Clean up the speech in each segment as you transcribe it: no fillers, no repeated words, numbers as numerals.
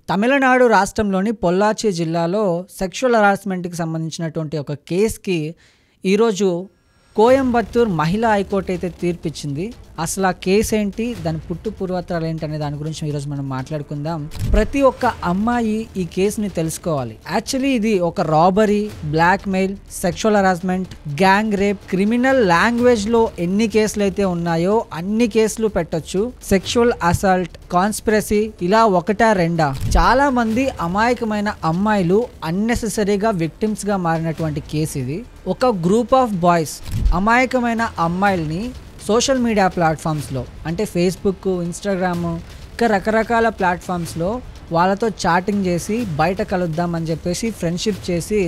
తమిళనాడు రాష్ట్రంలోని పొల్లాచి జిల్లాలో సెక్షువల్ హరాస్మెంట్కి సంబంధించినటువంటి ఒక కేసుకి ఈరోజు కోయంబత్తూర్ మహిళా హైకోర్టు అయితే తీర్పిచ్చింది. అసలు ఆ కేసు ఏంటి, దాని పుట్టు పూర్వత్రాలు ఏంటి అనే దాని గురించి ఈరోజు మనం మాట్లాడుకుందాం. ప్రతి ఒక్క అమ్మాయి ఈ కేసుని తెలుసుకోవాలి. యాక్చువల్లీ ఇది ఒక robbery, blackmail, sexual harassment, gang rape, criminal లాంగ్వేజ్లో ఎన్ని కేసులు అయితే ఉన్నాయో అన్ని కేసులు పెట్టొచ్చు. సెక్షువల్ అసాల్ట్, కాన్స్పిరసీ, ఇలా ఒకటా రెండా. చాలా మంది అమాయకమైన అమ్మాయిలు అన్నెసెసరీగా విక్టిమ్స్గా మారినటువంటి కేసు ఇది. ఒక గ్రూప్ ఆఫ్ బాయ్స్ అమాయకమైన అమ్మాయిల్ని సోషల్ మీడియా ప్లాట్ఫామ్స్లో అంటే ఫేస్బుక్, ఇన్స్టాగ్రామ్, ఇంకా రకరకాల ప్లాట్ఫామ్స్లో వాళ్ళతో చాటింగ్ చేసి బయట కలుద్దామని చెప్పేసి ఫ్రెండ్షిప్ చేసి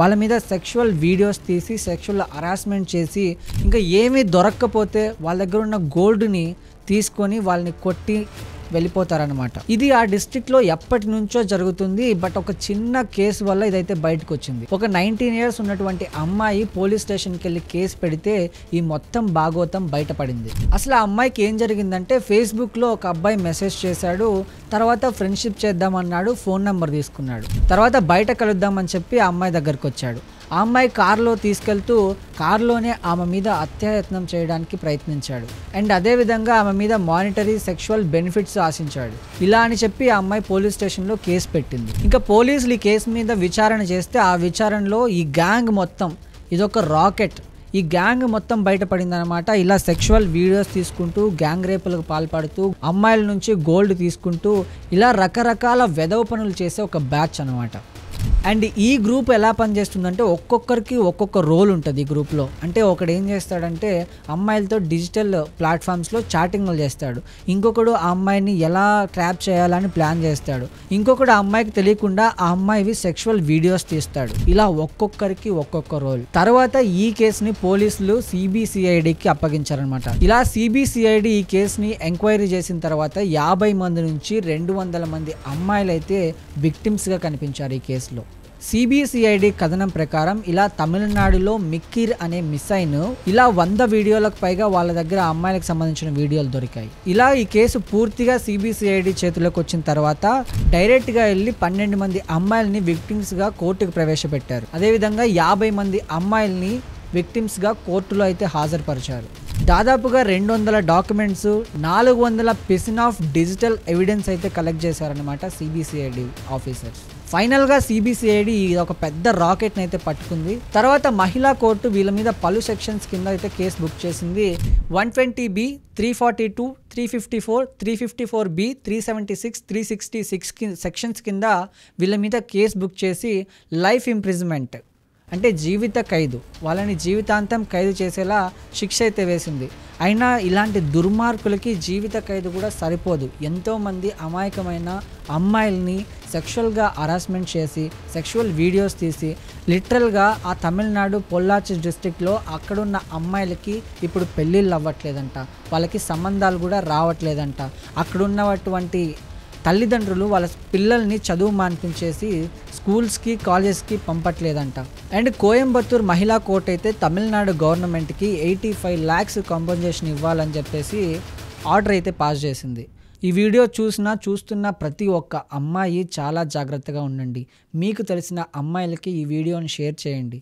వాళ్ళ మీద సెక్షువల్ వీడియోస్ తీసి సెక్షువల్ హరాస్మెంట్ చేసి ఇంకా ఏమీ దొరక్కపోతే వాళ్ళ దగ్గర ఉన్న గోల్డ్ని తీసుకొని వాళ్ళని కొట్టి వెళ్ళిపోతారనమాట. ఇది ఆ డిస్ట్రిక్ట్లో ఎప్పటి నుంచో జరుగుతుంది. బట్ ఒక చిన్న కేసు వల్ల ఇదైతే బయటకు వచ్చింది. ఒక 19 years ఉన్నటువంటి అమ్మాయి పోలీస్ స్టేషన్కి వెళ్ళి కేసు పెడితే ఈ మొత్తం భాగోతం బయటపడింది. అసలు ఆ అమ్మాయికి ఏం జరిగిందంటే ఫేస్బుక్లో ఒక అబ్బాయి మెసేజ్ చేశాడు, తర్వాత ఫ్రెండ్షిప్ చేద్దామన్నాడు, ఫోన్ నెంబర్ తీసుకున్నాడు, తర్వాత బయట కలుద్దామని చెప్పి ఆ అమ్మాయి దగ్గరకు వచ్చాడు. ఆ అమ్మాయి కారులో తీసుకెళ్తూ కారులోనే ఆమె మీద అత్యాయత్నం చేయడానికి ప్రయత్నించాడు. అండ్ అదేవిధంగా ఆమె మీద మానిటరీ సెక్షువల్ బెనిఫిట్స్ ఆశించాడు. ఇలా అని చెప్పి ఆ అమ్మాయి పోలీస్ స్టేషన్లో కేసు పెట్టింది. ఇంకా పోలీసులు ఈ కేసు మీద విచారణ చేస్తే ఆ విచారణలో ఈ గ్యాంగ్ మొత్తం, ఇదొక రాకెట్, ఈ గ్యాంగ్ మొత్తం బయటపడిందనమాట. ఇలా సెక్షువల్ వీడియోస్ తీసుకుంటూ గ్యాంగ్ రేపులకు పాల్పడుతూ అమ్మాయిల నుంచి గోల్డ్ తీసుకుంటూ ఇలా రకరకాల వెధవ పనులు చేసే ఒక బ్యాచ్ అనమాట. అండ్ ఈ గ్రూప్ ఎలా పనిచేస్తుందంటే ఒక్కొక్కరికి ఒక్కొక్క రోల్ ఉంటుంది ఈ గ్రూప్లో. అంటే ఒకడు ఏం చేస్తాడంటే అమ్మాయిలతో డిజిటల్ ప్లాట్ఫామ్స్లో చాటింగ్లు చేస్తాడు, ఇంకొకడు ఆ అమ్మాయిని ఎలా ట్రాప్ చేయాలని ప్లాన్ చేస్తాడు, ఇంకొకడు ఆ అమ్మాయికి తెలియకుండా ఆ అమ్మాయివి సెక్షువల్ వీడియోస్ తీస్తాడు. ఇలా ఒక్కొక్కరికి ఒక్కొక్క రోల్. తర్వాత ఈ కేసుని పోలీసులు సిబిసిఐడికి అప్పగించారనమాట. ఇలా సిబిసిఐడి ఈ కేసుని ఎంక్వైరీ చేసిన తర్వాత 50 మంది నుంచి 200 మంది అమ్మాయిలు అయితే విక్టిమ్స్గా కనిపించారు ఈ కేసులో. సిబిసిఐడి కథనం ప్రకారం ఇలా తమిళనాడులో మిక్కీర్ అనే మిస్సైన్ ఇలా 100 వీడియోలకు పైగా వాళ్ళ దగ్గర అమ్మాయిలకు సంబంధించిన వీడియోలు దొరికాయి. ఇలా ఈ కేసు పూర్తిగా సిబిసిఐడి చేతిలోకి వచ్చిన తర్వాత డైరెక్ట్ గా వెళ్ళి 12 మంది అమ్మాయిల్ని విక్టిమ్స్ గా కోర్టుకు ప్రవేశపెట్టారు. అదేవిధంగా 50 మంది అమ్మాయిల్ని విక్టిమ్స్ గా కోర్టులో అయితే హాజరుపరిచారు. దాదాపుగా 200 డాక్యుమెంట్స్, 400 పిసిన్ ఆఫ్ డిజిటల్ ఎవిడెన్స్ అయితే కలెక్ట్ చేశారనమాట సిబిసిఐడి ఆఫీసర్స్. ఫైనల్ గా సిబిసిఐడి ఒక పెద్ద రాకెట్ అయితే పట్టుకుంది. తర్వాత మహిళా కోర్టు వీళ్ళ మీద పలు సెక్షన్స్ కింద అయితే కేసు బుక్ చేసింది. 120B, 342, 354, 354B, 376, 366 సెక్షన్స్ కింద వీళ్ళ మీద కేసు బుక్ చేసి లైఫ్ ఇంప్రిజన్మెంట్ అంటే జీవిత ఖైదు, వాళ్ళని జీవితాంతం ఖైదు చేసేలా శిక్ష అయితే వేసింది. అయినా ఇలాంటి దుర్మార్గులకి జీవిత ఖైదు కూడా సరిపోదు. ఎంతోమంది అమాయకమైన అమ్మాయిల్ని సెక్షువల్గా హరాస్మెంట్ చేసి సెక్షువల్ వీడియోస్ తీసి లిటరల్గా ఆ తమిళనాడు పొల్లాచి డిస్ట్రిక్ట్లో అక్కడున్న అమ్మాయిలకి ఇప్పుడు పెళ్ళిళ్ళు అవ్వట్లేదంట, వాళ్ళకి సంబంధాలు కూడా రావట్లేదంట. అక్కడున్నటువంటి తల్లిదండ్రులు వాళ్ళ పిల్లల్ని చదువు మాన్పించేసి స్కూల్స్కి, కాలేజెస్కి పంపట్లేదంట. అండ్ కోయంబత్తూర్ మహిళా కోర్టు అయితే తమిళనాడు గవర్నమెంట్కి 85 lakhs కాంపెన్సేషన్ ఇవ్వాలని చెప్పేసి ఆర్డర్ అయితే పాస్ చేసింది. ఈ వీడియో చూస్తున్న ప్రతి ఒక్క అమ్మాయి చాలా జాగ్రత్తగా ఉండండి. మీకు తెలిసిన అమ్మాయిలకి ఈ వీడియోని షేర్ చేయండి.